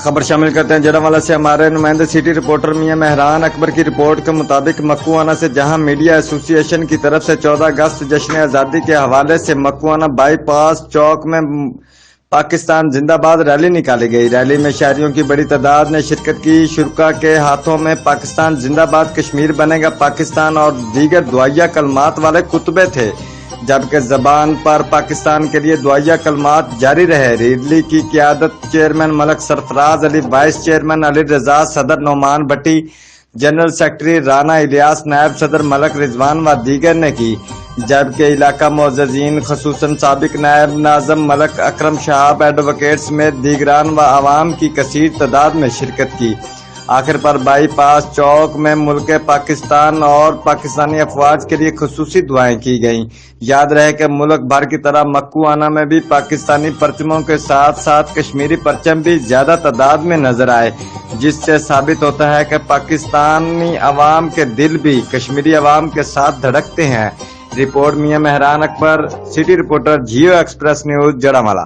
خبر شامل کرتے ہیں جڑاوالا سے ہمارے نمائندے سٹی رپورٹر میاں مہران اکبر کی رپورٹ کے مطابق مکوانہ سے جہاں میڈیا ایسوسی ایشن کی طرف سے 14 اگست جشن آزادی کے حوالے سے مکوانہ بائی پاس چوک میں پاکستان زندہ باد ریلی نکالی گئی۔ ریلی میں شہریوں کی بڑی تعداد نے شرکت کی۔ شرکاء کے ہاتھوں میں پاکستان زندہ باد، کشمیر بنے گا پاکستان اور دیگر دعائیہ کلمات والے کتبے تھے، جبکہ زبان پر پاکستان کے لیے دعائیہ کلمات جاری رہے۔ ریلی کی قیادت چیئرمین ملک سرفراز علی، وائس چیئرمین علی رضا، صدر نعمان بٹی، جنرل سیکرٹری رانا الیاس، نائب صدر ملک رضوان و دیگر نے کی، جبکہ علاقہ معززین خصوصاً سابق نائب ناظم ملک اکرم شہاب، ایڈوکیٹ سمیت دیگران و عوام کی کثیر تعداد میں شرکت کی۔ آخر پر بائی پاس چوک میں ملک پاکستان اور پاکستانی افواج کے لیے خصوصی دعائیں کی گئیں۔ یاد رہے کہ ملک بھر کی طرح مکوانہ میں بھی پاکستانی پرچموں کے ساتھ ساتھ کشمیری پرچم بھی زیادہ تعداد میں نظر آئے، جس سے ثابت ہوتا ہے کہ پاکستانی عوام کے دل بھی کشمیری عوام کے ساتھ دھڑکتے ہیں۔ Report Mian Mehran Akbar, city reporter, Geo Express News, جڑاوالا۔